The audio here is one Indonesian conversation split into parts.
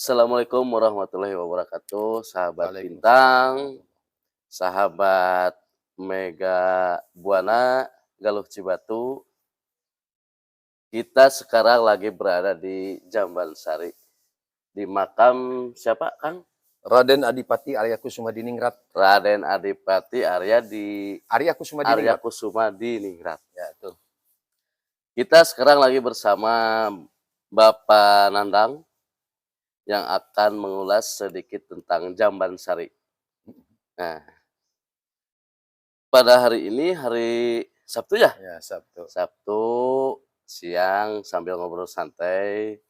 Assalamualaikum warahmatullahi wabarakatuh, sahabat Waalaikumsalam Bintang, warahmatullahi. sahabat Mega Buana, Galuh Cibatu. Kita sekarang lagi berada di Jambansari, di makam siapa, Kang? Raden Adipati Arya Kusumadiningrat. Raden Adipati Arya di Arya Arya Kusumadiningrat. Kusuma di Ningrat. Ya, itu. Kita sekarang lagi bersama Bapak Nandang yang akan mengulas sedikit tentang Jambansari. Nah, pada hari ini hari Sabtu ya? Ya, Sabtu. Sabtu siang sambil ngobrol santai,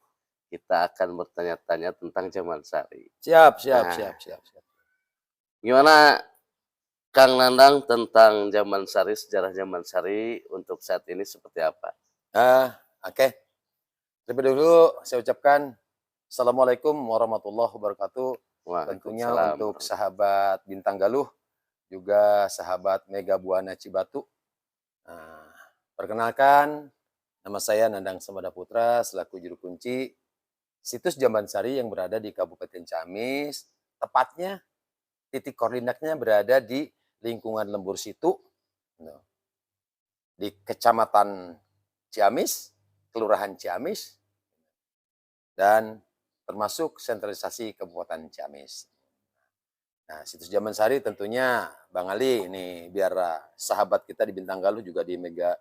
kita akan bertanya-tanya tentang Jambansari. Siap, siap, Nah, siap, siap, siap. gimana Kang Nandang tentang Jambansari, sejarah Jambansari untuk saat ini seperti apa? Oke. Terlebih dahulu saya ucapkan Assalamualaikum warahmatullahi wabarakatuh. Tentunya Waalaikumsalam. untuk sahabat Bintang Galuh, juga sahabat Mega Buana Cibatu. Nah, perkenalkan, nama saya Nandang Sembada Putra, selaku juru kunci situs Jambansari yang berada di Kabupaten Ciamis. Tepatnya titik koordinatnya berada di lingkungan Lembur Situ, di Kecamatan Ciamis, Kelurahan Ciamis, dan termasuk sentralisasi Kabupaten Ciamis. Nah, situs Jambansari tentunya Bang Ali ini biar sahabat kita di Bintang Galuh juga di Mega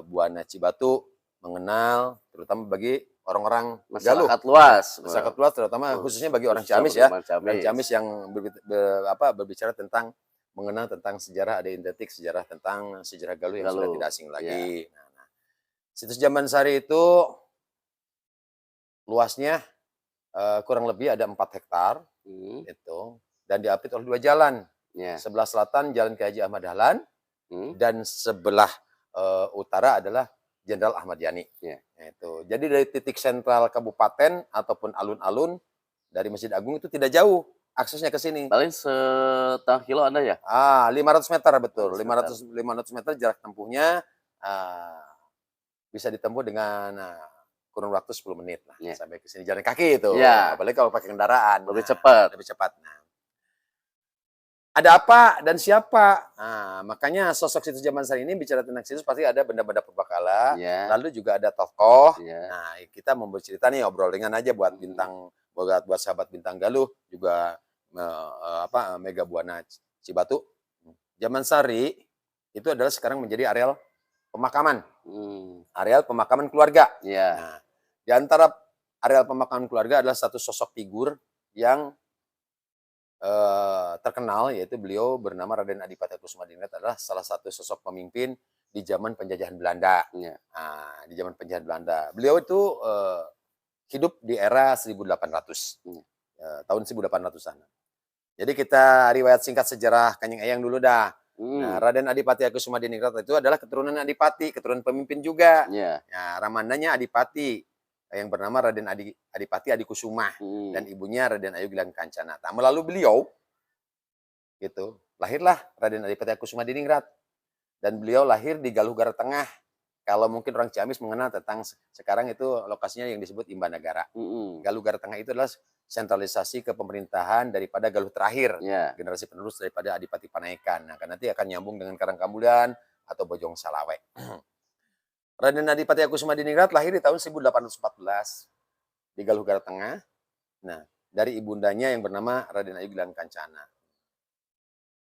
Buana Cibatu mengenal, terutama bagi orang-orang Galuh. Masyarakat luas. Masyarakat luas terutama khususnya bagi orang Khususnya Ciamis bagi ya. orang Orang Ciamis. Ciamis yang berbicara tentang mengenal tentang sejarah, ada identik sejarah tentang sejarah Galuh yang sudah Galuh, tidak asing ya. lagi. Nah, situs Jambansari itu luasnya kurang lebih ada 4 hektar itu, dan diapit oleh 2 jalan. Ya. Sebelah selatan Jalan Ki Haji Ahmad Dahlan, dan sebelah utara adalah Jenderal Ahmad Yani. Ya. Nah, itu. Jadi dari titik sentral kabupaten ataupun alun-alun dari Masjid Agung itu tidak jauh aksesnya ke sini. Paling setengah kilo ada ya? 500 meter betul. 500 500 meter jarak tempuhnya bisa ditempuh dengan kurun waktu 10 menit lah Ya. sampai ke sini jalan kaki itu. Ya. Apalagi kalau pakai kendaraan. Lebih cepat. Lebih cepat. Nah, ada apa dan siapa? Nah, makanya sosok situs Jambansari ini bicara tentang situs pasti ada benda-benda purbakala, Ya. lalu juga ada tokoh. Ya. Nah, kita mau bercerita nih, obrol ringan aja buat Bintang, buat sahabat Bintang Galuh, juga Mega Buana Cibatu. Jambansari itu adalah sekarang menjadi areal pemakaman. Areal pemakaman keluarga. Ya. Nah, di antara areal pemakaman keluarga adalah satu sosok figur yang terkenal, yaitu beliau bernama Raden Adipati Kusumadiningrat, adalah salah satu sosok pemimpin di zaman penjajahan Belanda. Ya. Nah, di zaman penjajahan Belanda. Beliau itu hidup di era 1800. Tahun 1800-an. Jadi kita riwayat singkat sejarah Kanjeng Eyang dulu dah. Nah, Raden Adipati Kusumadiningrat itu adalah keturunan Adipati, keturunan pemimpin juga. Ya. Nah, ramandanya Adipati yang bernama Raden Adipati Adikusuma, dan ibunya Raden Ayu Gilang Kancana. Nah, melalui beliau gitu, lahirlah Raden Adipati Kusumadiningrat, dan beliau lahir di Galuh Gara Tengah. Kalau mungkin orang Ciamis mengenal tentang sekarang itu lokasinya yang disebut Imbanagara. Galuh Gara Tengah itu adalah sentralisasi kepemerintahan daripada Galuh terakhir, generasi penerus daripada Adipati Panaikan. Nah, kan nanti akan nyambung dengan Karangkambulan atau Bojong Salawe. Raden Adipati Kusumadiningrat lahir di tahun 1814 di Galuh Gara Tengah. Nah, dari ibundanya yang bernama Raden Ayu Gilang Kancana.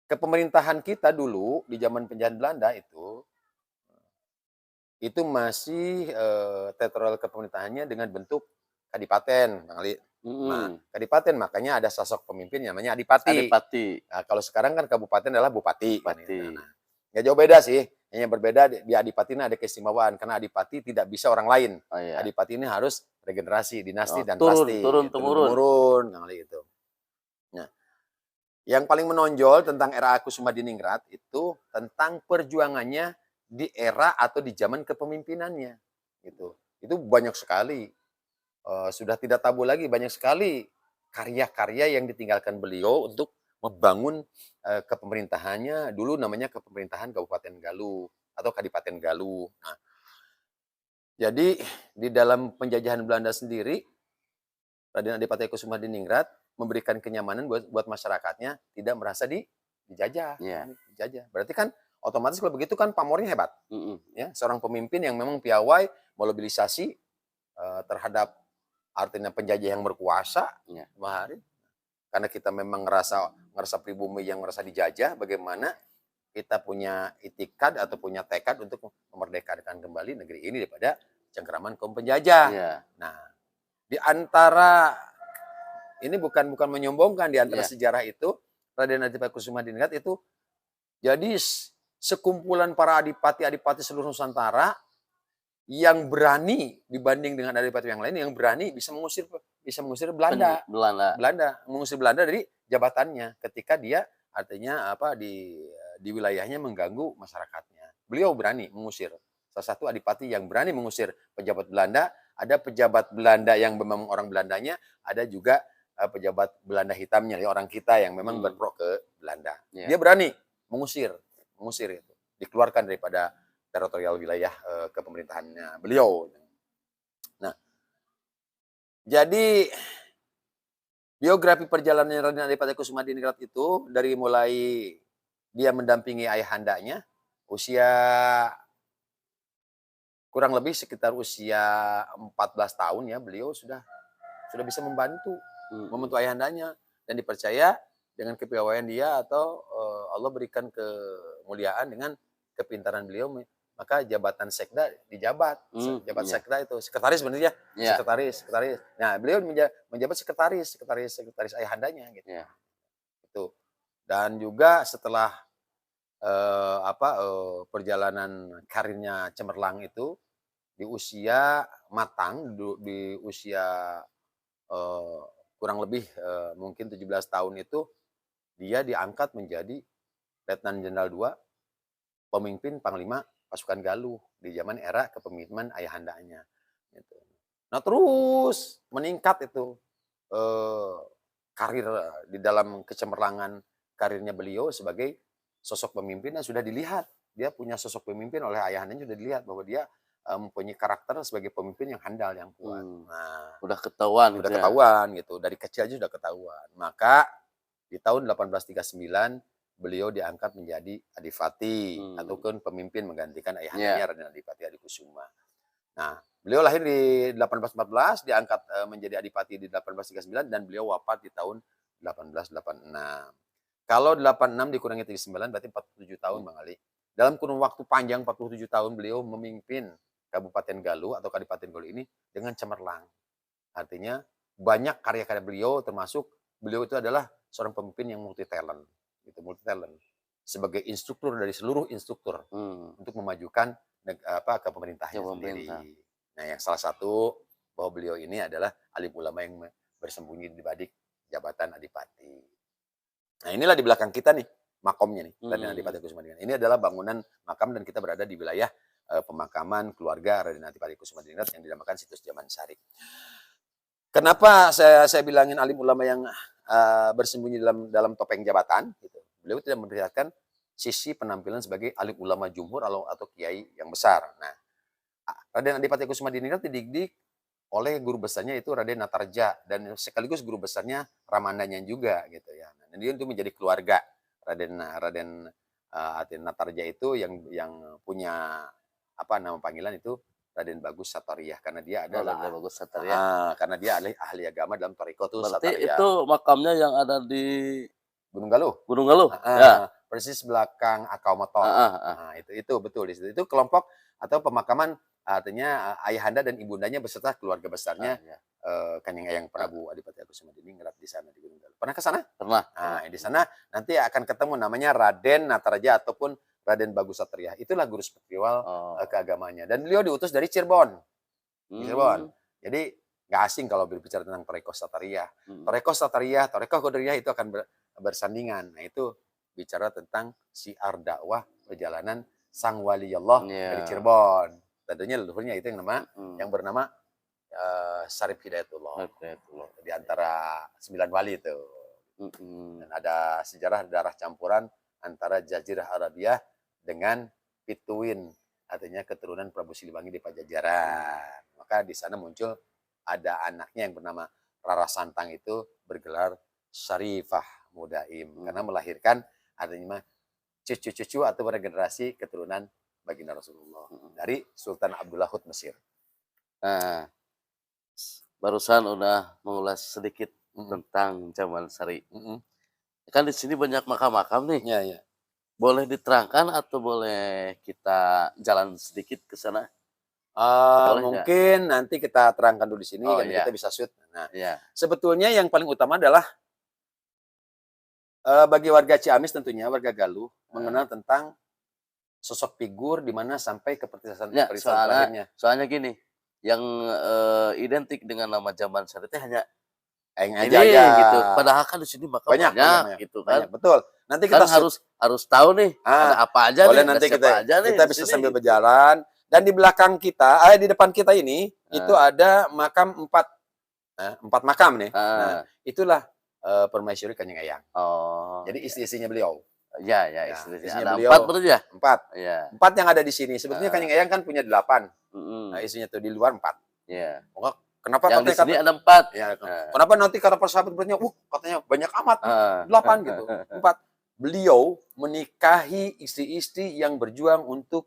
Kepemerintahan kita dulu di zaman penjajahan Belanda itu masih teritorial kepemerintahannya dengan bentuk kadipaten, Bang Ali. Nah, kadipaten makanya ada sosok pemimpin namanya Adipati. Nah, kalau sekarang kan kabupaten adalah bupati. Nah, nggak jauh beda sih. Yang berbeda di Adipati ini ada keistimewaan karena Adipati tidak bisa orang lain. Adipati ini harus regenerasi, dinasti dan pasti turun-temurun, gitu. Nah, yang paling menonjol tentang era Kusumadiningrat itu tentang perjuangannya di era atau di zaman kepemimpinannya, gitu. Itu banyak sekali. Sudah tidak tabu lagi, banyak sekali karya-karya yang ditinggalkan beliau untuk membangun kepemerintahannya. Dulu namanya Kepemerintahan Kabupaten Galuh atau Kadipaten Galuh. Nah, jadi di dalam penjajahan Belanda sendiri Raden Adipati Kusumadiningrat memberikan kenyamanan buat masyarakatnya, tidak merasa dijajah. Iya. Dijajah. Berarti kan otomatis kalau begitu kan pamornya hebat. Mm-mm. Ya, seorang pemimpin yang memang piawai mobilisasi terhadap artinya penjajah yang berkuasa. Iya. Karena kita memang ngerasa pribumi yang merasa dijajah, bagaimana kita punya itikad atau punya tekad untuk memerdekakan kembali negeri ini daripada cengkeraman kaum penjajah. Iya. Nah, di antara ini bukan menyombongkan, di antara Iya. sejarah itu Raden Adipati Kusumadiningrat itu jadi sekumpulan para adipati seluruh Nusantara yang berani dibanding dengan adipati yang lain, yang berani bisa mengusir Belanda. Mengusir Belanda dari jabatannya ketika dia artinya di wilayahnya mengganggu masyarakatnya. Beliau berani mengusir. Salah satu adipati yang berani mengusir pejabat Belanda. Ada pejabat Belanda yang memang orang Belandanya, ada juga pejabat Belanda hitamnya, orang kita yang memang berpro ke Belanda. Dia berani mengusir itu, dikeluarkan daripada teritorial wilayah kepemerintahannya beliau. Nah, jadi biografi perjalanan Raden Adipati Kusumadiningrat itu dari mulai dia mendampingi ayahandanya usia kurang lebih sekitar usia 14 tahun ya, beliau sudah bisa membantu ayahandanya, dan dipercaya dengan kepiawaian dia atau Allah berikan kemuliaan dengan kepintaran beliau, maka jabatan sekda dijabat. Sekda itu sekretaris sebenarnya, sekretaris. Nah, beliau menjabat sekretaris ayahandanya gitu. Itu. Dan juga setelah perjalanan karirnya cemerlang itu di usia matang, di usia kurang lebih mungkin 17 tahun itu dia diangkat menjadi Letnan Jenderal II, pemimpin Panglima Pasukan Galuh di zaman era kepemimpinan ayahandanya. Gitu. Nah, terus meningkat itu karir di dalam kecemerlangan karirnya beliau sebagai sosok pemimpin yang sudah dilihat. Dia punya sosok pemimpin oleh ayahandanya, sudah dilihat bahwa dia mempunyai karakter sebagai pemimpin yang handal, yang kuat. Nah, udah ketahuan gitu. Dari kecil aja sudah ketahuan. Maka di tahun 1839 beliau diangkat menjadi adipati ataupun pemimpin menggantikan ayahandanya Raden Adipati Adikusuma. Nah, beliau lahir di 1814, diangkat menjadi adipati di 1839 dan beliau wafat di tahun 1886. Kalau 86 dikurangi 39 berarti 47 tahun Bang Ali. Dalam kurun waktu panjang 47 tahun beliau memimpin Kabupaten Galuh atau Kadipaten Galuh ini dengan cemerlang. Artinya banyak karya-karya beliau, termasuk beliau itu adalah seorang pemimpin yang multi talent. Sebagai instruktur dari seluruh instruktur untuk memajukan kepemerintahannya sendiri. Nah, yang salah satu bahwa beliau ini adalah alim ulama yang bersembunyi di balik jabatan adipati. Nah, inilah di belakang kita nih makomnya nih, Raden Adipati Kusumadiningrat. Ini adalah bangunan makam dan kita berada di wilayah pemakaman keluarga Raden Adipati Kusumadiningrat yang dinamakan Situs Jamansari. Kenapa saya bilangin alim ulama yang bersembunyi dalam topeng jabatan? Gitu. Beliau tidak memperlihatkan sisi penampilan sebagai alim ulama jumhur atau kiai yang besar. Nah, Raden Adipati Kusumadiningrat dididik oleh guru besarnya itu Raden Natarja, dan sekaligus guru besarnya Ramandanya juga gitu ya. Dan dia itu menjadi keluarga Raden Natarja itu yang punya nama panggilan itu Raden Bagus Satariyah, karena dia adalah Bagus Satariyah. Karena dia ahli agama dalam Thariqatul Satariyah. Satariyah. Itu makamnya yang ada di Gunung Galuh. Ya. Persis belakang Akau Motor. Nah, itu betul di situ. Itu kelompok atau pemakaman artinya ayahanda dan ibundanya beserta keluarga besarnya Kanjeng Eyang Prabu Adipati Kusumadiningrat di sana di Gunung Galuh. Pernah ke sana? Pernah. Nah, di sana nanti akan ketemu namanya Raden Nataraja ataupun Raden Bagus Satariyah. Itulah guru spiritual keagamanya. Dan beliau diutus dari Cirebon. Jadi nggak asing kalau berbicara tentang Thariqah Satariyah. Thariqah Satariyah, Thariqah Qadariyah itu akan bersandingan. Nah, itu bicara tentang syiar dakwah perjalanan sang wali Allah dari Cirebon. Tentunya leluhurnya itu yang bernama Syarif Hidayatullah. Di antara 9 wali itu. Dan ada sejarah darah campuran antara Jazirah Arabia dengan Pituin, artinya keturunan Prabu Siliwangi di Pajajaran. Maka di sana muncul ada anaknya yang bernama Rara Santang itu bergelar Syarifah Mudaim karena melahirkan artinya cucu-cucu atau regenerasi keturunan baginda Rasulullah dari Sultan Abdullah Hud Mesir. Nah, barusan udah mengulas sedikit tentang Zaman Sari. Kan di sini banyak makam-makam nih. Iya, iya. Boleh diterangkan atau boleh kita jalan sedikit ke sana? Boleh nggak? Mungkin nanti kita terangkan dulu di sini Oh, dan iya. kita bisa shoot. Nah, Iya. sebetulnya yang paling utama adalah bagi warga Ciamis tentunya, warga Galuh, mengenal tentang sosok figur di mana sampai ke pertisasan Ya, terakhirnya. soalnya gini, yang identik dengan nama Zaman Sari itu hanya Aing ini aja. gitu. Padahal kan di sini makam banyak gitu kan. Banyak, betul. Nanti Kan kita harus tahu nih ada apa aja boleh nih, nanti ada siapa aja nih kita di bisa sini, sambil gitu. berjalan dan di belakang kita, di depan kita ini itu ada makam 4 makam nih. Nah, itulah Permaisuri Kanjeng Eyang. Oh. Jadi istri-istrinya beliau. Ya, Istrinya ada beliau 4 berarti ya? 4. Iya. 4 yang ada di sini. Sebetulnya Kanjeng Eyang kan punya 8. Nah, istrinya tuh di luar 4. Iya. Kenapa yang di sini katanya, ada 4? Ya, kenapa nanti kata persahabat berarti, katanya banyak amat, 8 gitu. 4. Beliau menikahi istri-istri yang berjuang untuk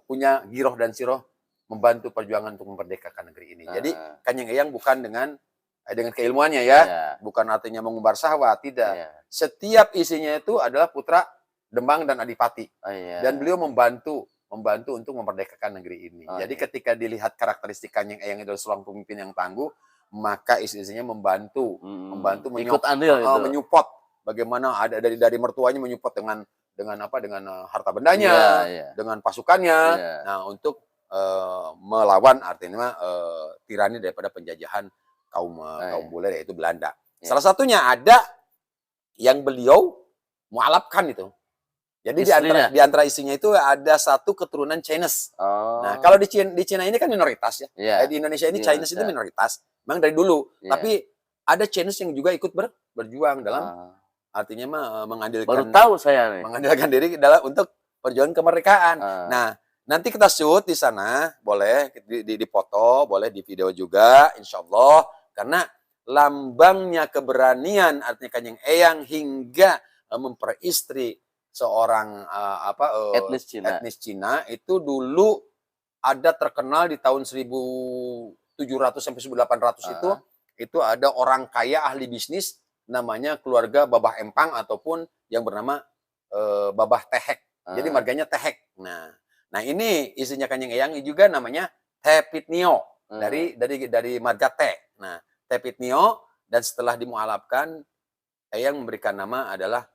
punya giroh dan siroh membantu perjuangan untuk memerdekakan negeri ini. Jadi Kanjeng Eyang bukan dengan keilmuannya ya, bukan artinya mengumbar syahwat, tidak. Setiap isinya itu adalah putra Demang dan Adipati. Dan beliau membantu untuk memerdekakan negeri ini. Jadi ketika dilihat karakteristik Kanjeng Eyang itu seorang pemimpin yang tangguh, maka istri-istrinya membantu ikut andil itu. menyupport bagaimana ada dari mertuanya menyupport dengan harta bendanya, dengan pasukannya. Nah, untuk melawan artinya tirani daripada penjajahan kaum bule yaitu Belanda. Salah satunya ada yang beliau mualafkan itu. Jadi di antara istrinya itu ada satu keturunan Chinese. Nah, kalau di Cina ini kan minoritas ya. Di Indonesia ini Chinese itu minoritas. Memang dari dulu. Tapi ada Chinese yang juga ikut berjuang dalam artinya mengandalkan. Baru tahu saya nih. Mengandalkan diri dalam untuk perjuangan kemerdekaan. Nah, nanti kita shoot di sana, boleh di foto, boleh di video juga, insya Allah. Karena lambangnya keberanian artinya Kanjeng Eyang hingga memperistri seorang etnis Cina itu dulu ada terkenal di tahun 1700 sampai 1800 itu ada orang kaya ahli bisnis namanya keluarga Babah Empang ataupun yang bernama Babah Tehek. Jadi marganya Tehek. Nah ini istrinya Kanjeng Eyang juga namanya Tepitnio dari marga Teh. Nah, Tepitnio dan setelah dimualafkan Eyang memberikan nama adalah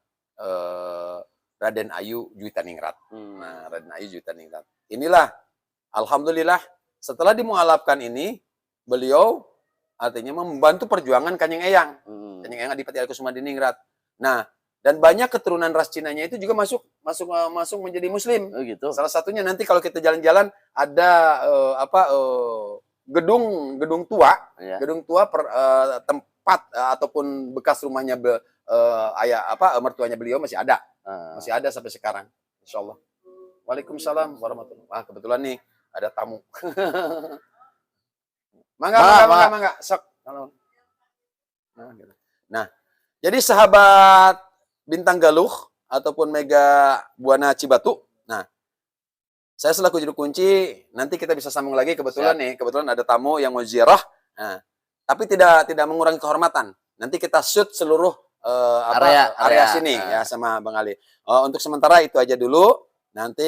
Raden Ayu Juitaningrat. Nah, Raden Ayu Juitaningrat. Inilah, alhamdulillah, setelah dimualafkan ini, beliau artinya membantu perjuangan Kanjeng Eyang. Kanjeng Eyang Adipati Alkusumandiningrat. Nah, dan banyak keturunan ras Cinanya itu juga masuk menjadi Muslim. Oh, gitu. Salah satunya nanti kalau kita jalan-jalan ada gedung tua, tempat ataupun bekas rumahnya mertuanya beliau masih ada. Masih ada sampai sekarang, insya Allah. Waalaikumsalam warahmatullahi wabarakatuh. Kebetulan nih ada tamu. Mangga. Sok. Nah, jadi sahabat Bintang Galuh ataupun Mega Buana Cibatu. Nah, saya selaku juru kunci, nanti kita bisa sambung lagi kebetulan ada tamu yang mau ziarah. Nah, tapi tidak mengurangi kehormatan. Nanti kita shoot seluruh area sini ya sama Bang Ali. Untuk sementara itu aja dulu. Nanti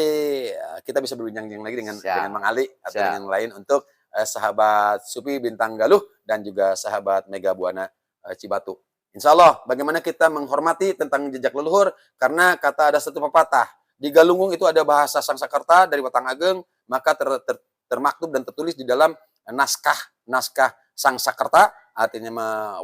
kita bisa berbincang lagi dengan Bang Ali atau dengan yang lain untuk sahabat Supi Bintang Galuh dan juga sahabat Mega Buana Cibatu. Insya Allah, bagaimana kita menghormati tentang jejak leluhur, karena ada satu pepatah, di Galunggung itu ada bahasa Sangsakerta dari Watang Ageng, maka termaktub dan tertulis di dalam naskah Sangsakerta, artinya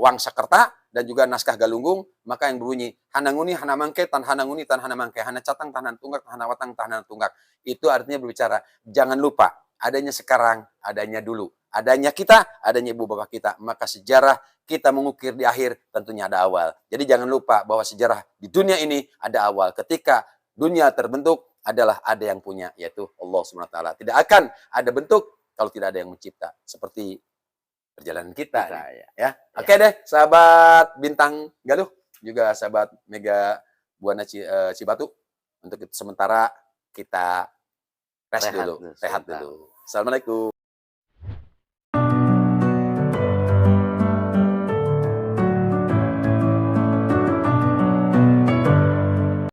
Wangsakerta, dan juga naskah Galunggung, maka yang berbunyi, Hananguni, Hanamangke, Tan Hananguni, Tan Hanamangke, Hana Catang, Tan Tunggak, Hana Watang, Tan Tunggak. Itu artinya berbicara, jangan lupa, adanya sekarang, adanya dulu. Adanya kita, adanya ibu bapak kita. Maka sejarah kita mengukir di akhir tentunya ada awal. Jadi jangan lupa bahwa sejarah di dunia ini ada awal. Ketika dunia terbentuk adalah ada yang punya, yaitu Allah SWT. Tidak akan ada bentuk kalau tidak ada yang mencipta. Seperti perjalanan kita. Ya. Ya. Oke deh, sahabat Bintang Galuh, juga sahabat Mega Buana Cibatu. Untuk sementara kita rehat dulu. Assalamualaikum.